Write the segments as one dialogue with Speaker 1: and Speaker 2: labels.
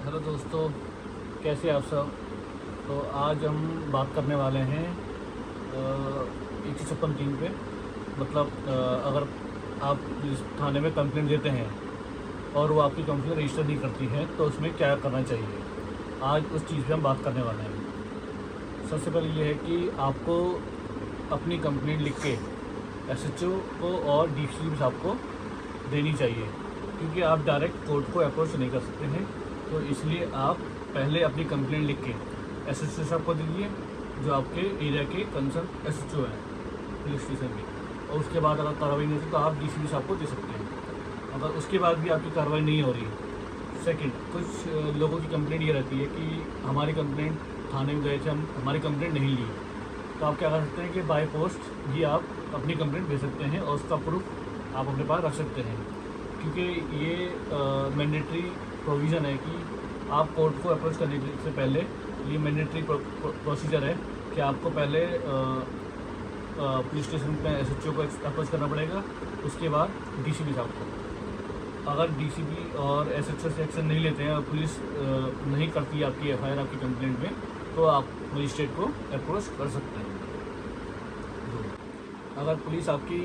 Speaker 1: Hello दोस्तों, कैसे आप सब। तो आज हम बात करने वाले हैं 156(3) पे। मतलब अगर आप पुलिस थाने में कंप्लेंट देते हैं और वो आपकी कंप्लेंट रजिस्टर नहीं करती है तो उसमें क्या करना चाहिए। आज उस चीज़ पे हम बात करने वाले हैं। सबसे पहले ये है कि आपको अपनी कंप्लेंट लिख के एसएचओ को और डीसीपी साहब को देनी चाहिए, क्योंकि आप डायरेक्ट कोर्ट को अप्रोच नहीं कर सकते हैं। तो इसलिए आप पहले अपनी कंप्लेंट लिख के एसएचओ साहब को दीजिए, जो आपके एरिया के कंसर्न एसएचओ हैं पुलिस स्टेशन के। और उसके बाद अगर कार्रवाई नहीं होती तो आप डीसीपी साहब को दे सकते हैं। अगर उसके बाद भी आपकी कार्रवाई नहीं हो रही, सेकंड, कुछ लोगों की कंप्लेंट ये रहती है कि हमारी कंप्लेंट थाने में गए थे, हम हमारी कंप्लेंट नहीं ली। तो आप क्या कर सकते हैं कि बाय पोस्ट भी आप अपनी कंप्लेंट भेज सकते हैं और उसका प्रूफ आप अपने पास रख सकते हैं, क्योंकि ये मैंडेटरी प्रोविज़न है कि आप कोर्ट को अप्रोच करने से पहले ये मैंडेटरी प्रोसीजर है कि आपको पहले पुलिस स्टेशन में एसएचओ को अप्रोच करना पड़ेगा, उसके बाद डीसीपी साहब को। अगर डीसीपी और एसएचओ से एक्शन नहीं लेते हैं और पुलिस नहीं करती आपकी एफआईआर आपकी कंप्लेंट में, तो आप मजिस्ट्रेट को अप्रोच कर सकते हैं। अगर पुलिस आपकी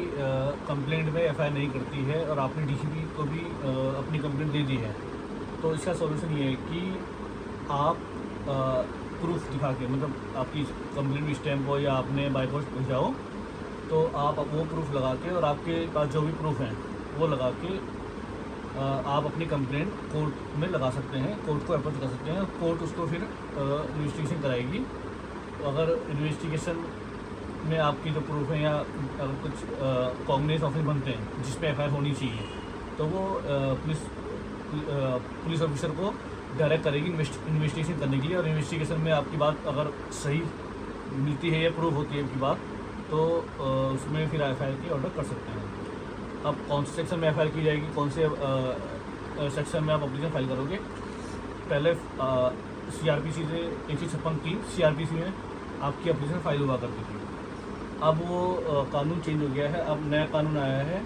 Speaker 1: कंप्लेंट में एफआईआर नहीं करती है और आपने डीसीपी को भी अपनी कंप्लेंट दे दी है, तो इसका सॉल्यूशन ये है कि आप प्रूफ दिखा के, मतलब आपकी कंप्लेंट भी स्टैम्प हो या आपने बाय पोस्ट पहुँचाओ, तो आप वो प्रूफ लगा के और आपके पास जो भी प्रूफ हैं वो लगा के आप अपनी कंप्लेंट कोर्ट में लगा सकते हैं, कोर्ट को अप्रोच कर सकते हैं। कोर्ट उसको फिर इन्वेस्टिगेशन कराएगी। तो अगर इन्वेस्टिगेशन में आपकी जो प्रूफ है या अगर कुछ कॉग्निजेंस ऑफिस बनते हैं जिसमें एफआईआर होनी चाहिए, तो वो पुलिस ऑफिसर को डायरेक्ट करेगी इन्वेस्टिगेशन करने के लिए। और इन्वेस्टिगेशन में आपकी बात अगर सही मिलती है या प्रूफ होती है आपकी बात, तो उसमें फिर एफआईआर की ऑर्डर कर सकते हैं। अब कौन से सेक्शन में एफआईआर की जाएगी, कौन से सेक्शन में आप एप्लीकेशन फाइल करोगे। पहले सीआरपीसी से 156(3) सीआरपीसी में आपकी एप्लीकेशन फाइल हुआ करती थी। अब वो कानून चेंज हो गया है। अब नया कानून आया है,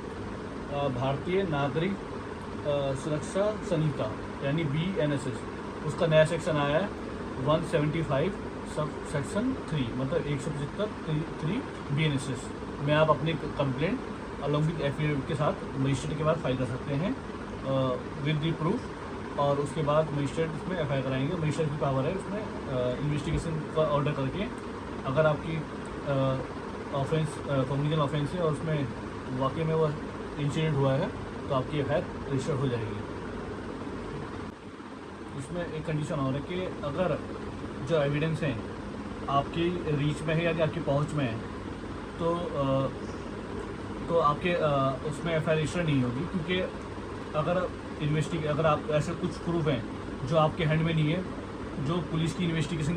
Speaker 1: भारतीय नागरिक सुरक्षा संहिता यानी BNSS। उसका नया सेक्शन आया है 175 सब सेक्शन 3, मतलब 175(3) BNSS में आप अपनी कंप्लेंट अलॉन्ग विद एफिडेविट के साथ मजिस्ट्रेट के पास फाइल कर सकते हैं विद दी प्रूफ। और उसके बाद मजिस्ट्रेट उसमें एफआईआर कराएंगे। मजिस्ट्रेट की पावर है उसमें इन्वेस्टिगेशन का ऑर्डर करके, अगर आपकी ऑफेंस कॉग्निजेंट ऑफेंस है और उसमें वाकई में वो इंसिडेंट हुआ है, तो आपकी एफआईआर रजिस्टर हो जाएगी। इसमें एक कंडीशन और है कि अगर जो एविडेंस हैं आपकी रीच में है यानी आपकी पहुंच में है, तो आपके उसमें एफआईआर रजिस्टर नहीं होगी, क्योंकि अगर आप ऐसे कुछ प्रूफ हैं जो आपके हैंड में नहीं है, जो पुलिस की इन्वेस्टिगेशन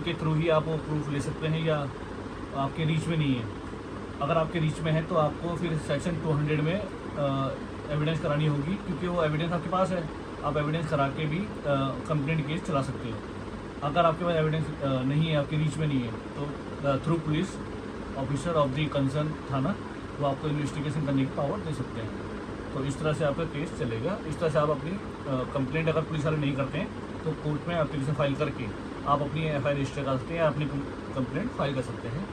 Speaker 1: के थ्रू ही आप वो प्रूफ ले सकते हैं या आपके रीच में नहीं है। अगर आपके रीच में है तो आपको फिर सेक्शन 200 में एविडेंस करानी होगी, क्योंकि वो एविडेंस आपके पास है। आप एविडेंस करा के भी कंप्लेंट केस चला सकते हो। अगर आपके पास एविडेंस नहीं है, आपके रीच में नहीं है, तो through police officer of the concern थाना वो आपको इन्वेस्टिगेशन करने की पावर दे सकते हैं। तो इस तरह से आपका केस चलेगा। इस तरह से आप अपनी कंप्लेंट अगर पुलिस वाले नहीं करते हैं तो कोर्ट में एप्लीकेशन फाइल करके आप अपनी एफआईआर रजिस्टर कर सकते हैं या अपनी कंप्लेंट फाइल कर सकते हैं।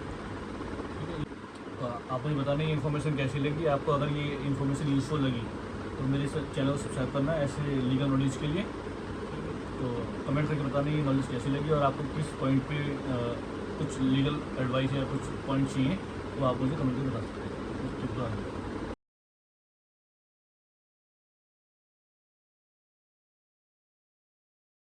Speaker 1: तो आप मुझे बताना ये इन्फॉर्मेशन कैसी लगी आपको। अगर ये इन्फॉर्मेशन यूज़फुल लगी तो मेरे चैनल को सब्सक्राइब करना ऐसे लीगल नॉलेज के लिए। तो कमेंट करके बताना ये नॉलेज कैसी लगी और आपको किस पॉइंट पे कुछ लीगल एडवाइस या कुछ पॉइंट चाहिए, वो आप मुझे कमेंट में बता सकते हैं।